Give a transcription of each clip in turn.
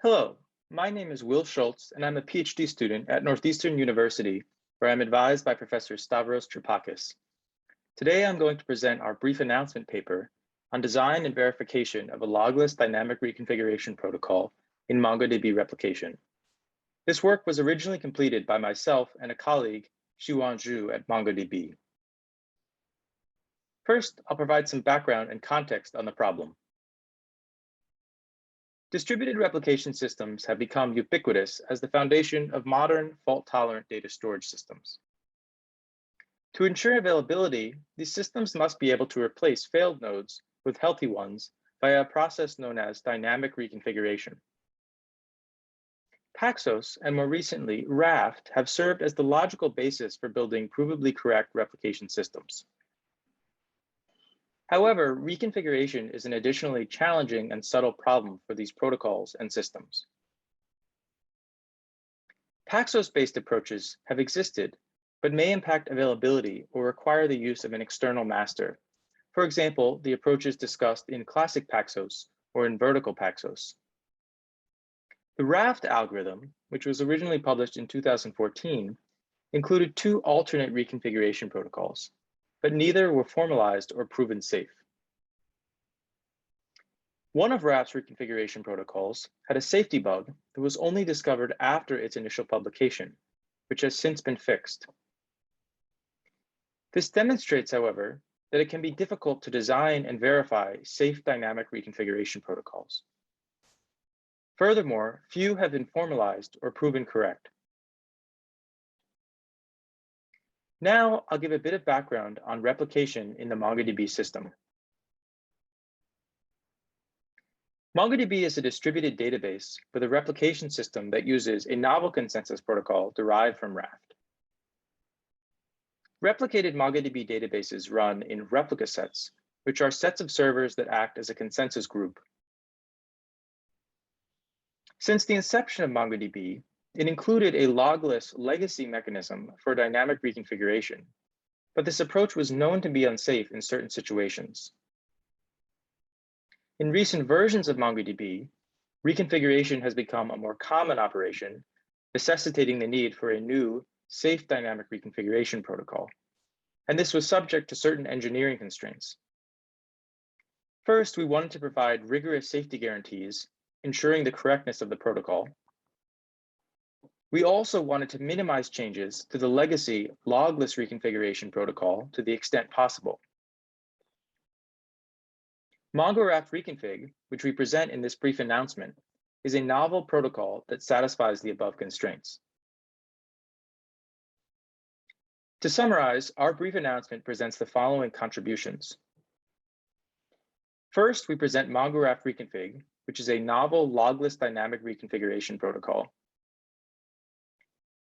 Hello, my name is Will Schultz, and I'm a PhD student at Northeastern University, where I'm advised by Professor Stavros Tripakis. Today, I'm going to present our brief announcement paper on design and verification of a logless dynamic reconfiguration protocol in MongoDB replication. This work was originally completed by myself and a colleague, Xiwan Zhu at MongoDB. First, I'll provide some background and context on the problem. Distributed replication systems have become ubiquitous as the foundation of modern fault-tolerant data storage systems. To ensure availability, these systems must be able to replace failed nodes with healthy ones via a process known as dynamic reconfiguration. Paxos, and more recently, Raft, have served as the logical basis for building provably correct replication systems. However, reconfiguration is an additionally challenging and subtle problem for these protocols and systems. Paxos-based approaches have existed, but may impact availability or require the use of an external master. For example, the approaches discussed in classic Paxos or in vertical Paxos. The Raft algorithm, which was originally published in 2014, included two alternate reconfiguration protocols, but neither were formalized or proven safe. One of Raft's reconfiguration protocols had a safety bug that was only discovered after its initial publication, which has since been fixed. This demonstrates, however, that it can be difficult to design and verify safe dynamic reconfiguration protocols. Furthermore, few have been formalized or proven correct. Now, I'll give a bit of background on replication in the MongoDB system. MongoDB is a distributed database with a replication system that uses a novel consensus protocol derived from Raft. Replicated MongoDB databases run in replica sets, which are sets of servers that act as a consensus group. Since the inception of MongoDB, it included a logless legacy mechanism for dynamic reconfiguration, but this approach was known to be unsafe in certain situations. In recent versions of MongoDB, reconfiguration has become a more common operation, necessitating the need for a new, safe dynamic reconfiguration protocol. And this was subject to certain engineering constraints. First, we wanted to provide rigorous safety guarantees, ensuring the correctness of the protocol. We also wanted to minimize changes to the legacy logless reconfiguration protocol to the extent possible. MongoRaftReconfig, which we present in this brief announcement, is a novel protocol that satisfies the above constraints. To summarize, our brief announcement presents the following contributions. First, we present MongoRaftReconfig, which is a novel logless dynamic reconfiguration protocol.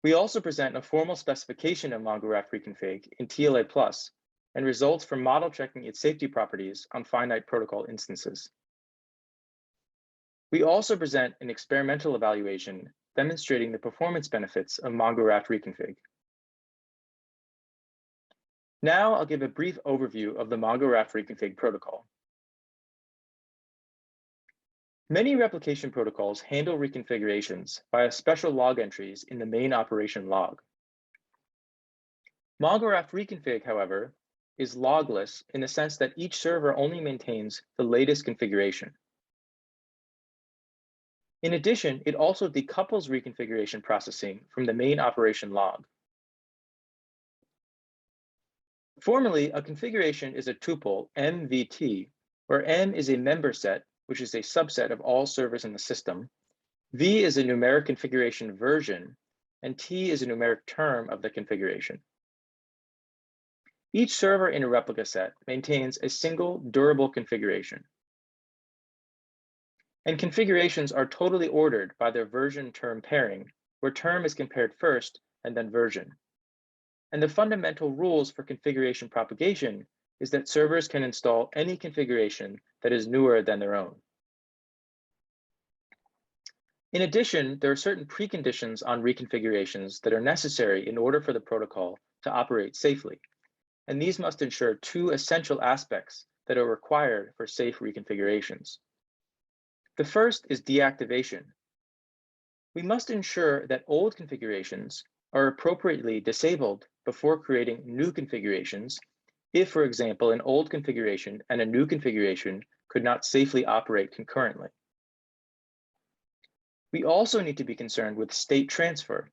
We also present a formal specification of MongoRaftReconfig in TLA+ and results from model checking its safety properties on finite protocol instances. We also present an experimental evaluation demonstrating the performance benefits of MongoRaftReconfig. Now I'll give a brief overview of the MongoRaftReconfig protocol. Many replication protocols handle reconfigurations via special log entries in the main operation log. MongoRaftReconfig, however, is logless in the sense that each server only maintains the latest configuration. In addition, it also decouples reconfiguration processing from the main operation log. Formally, a configuration is a tuple MVT, where M is a member set, which is a subset of all servers in the system. V is a numeric configuration version, and T is a numeric term of the configuration. Each server in a replica set maintains a single durable configuration. And configurations are totally ordered by their version term pairing, where term is compared first and then version. And the fundamental rules for configuration propagation is that servers can install any configuration that is newer than their own. In addition, there are certain preconditions on reconfigurations that are necessary in order for the protocol to operate safely. And these must ensure two essential aspects that are required for safe reconfigurations. The first is deactivation, we must ensure that old configurations are appropriately disabled before creating new configurations if, for example, an old configuration and a new configuration could not safely operate concurrently. We also need to be concerned with state transfer.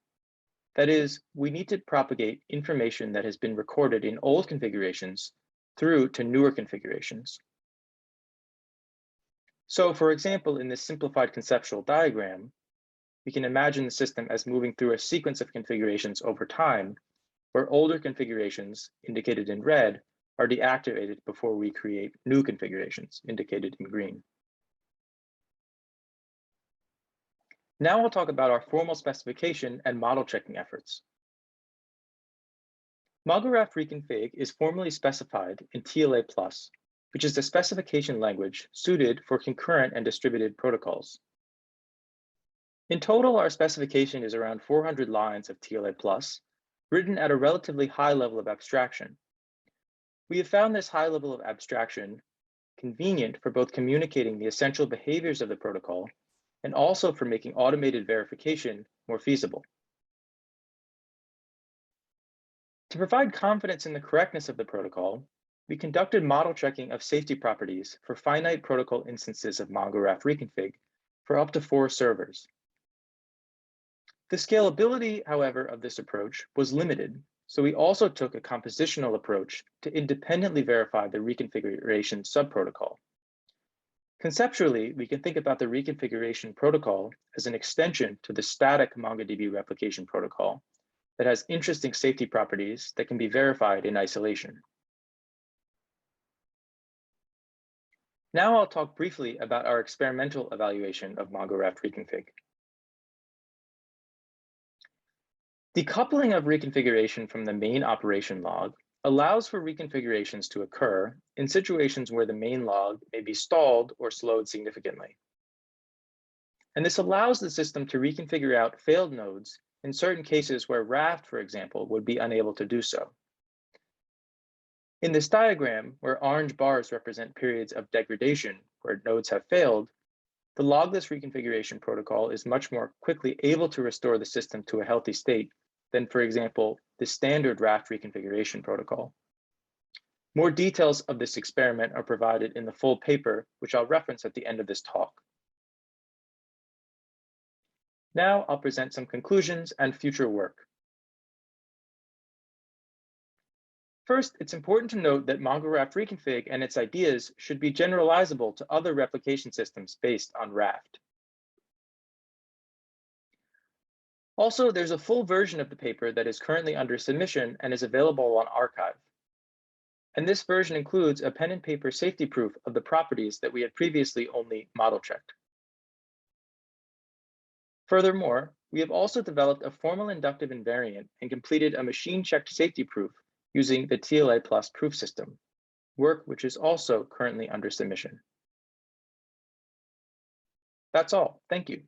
That is, we need to propagate information that has been recorded in old configurations through to newer configurations. So, for example, in this simplified conceptual diagram, we can imagine the system as moving through a sequence of configurations over time, where older configurations, indicated in red, are deactivated before we create new configurations, indicated in green. Now I'll talk about our formal specification and model checking efforts. MongoRaftReconfig is formally specified in TLA+, which is the specification language suited for concurrent and distributed protocols. In total, our specification is around 400 lines of TLA+, written at a relatively high level of abstraction. We have found this high level of abstraction convenient for both communicating the essential behaviors of the protocol and also for making automated verification more feasible. To provide confidence in the correctness of the protocol, we conducted model checking of safety properties for finite protocol instances of MongoRaftReconfig for up to 4 servers. The scalability, however, of this approach was limited, so we also took a compositional approach to independently verify the reconfiguration subprotocol. Conceptually, we can think about the Reconfiguration Protocol as an extension to the static MongoDB Replication Protocol that has interesting safety properties that can be verified in isolation. Now I'll talk briefly about our experimental evaluation of MongoRaftReconfig. Decoupling of reconfiguration from the main operation log allows for reconfigurations to occur in situations where the main log may be stalled or slowed significantly. And this allows the system to reconfigure out failed nodes in certain cases where Raft, for example, would be unable to do so. In this diagram, where orange bars represent periods of degradation where nodes have failed, the Logless Reconfiguration Protocol is much more quickly able to restore the system to a healthy state than, for example, the standard Raft Reconfiguration Protocol. More details of this experiment are provided in the full paper, which I'll reference at the end of this talk. Now I'll present some conclusions and future work. First, it's important to note that MongoRaftReconfig and its ideas should be generalizable to other replication systems based on Raft. Also, there's a full version of the paper that is currently under submission and is available on arXiv. And this version includes a pen and paper safety proof of the properties that we had previously only model checked. Furthermore, we have also developed a formal inductive invariant and completed a machine-checked safety proof using the TLA+ proof system, work which is also currently under submission. That's all. Thank you.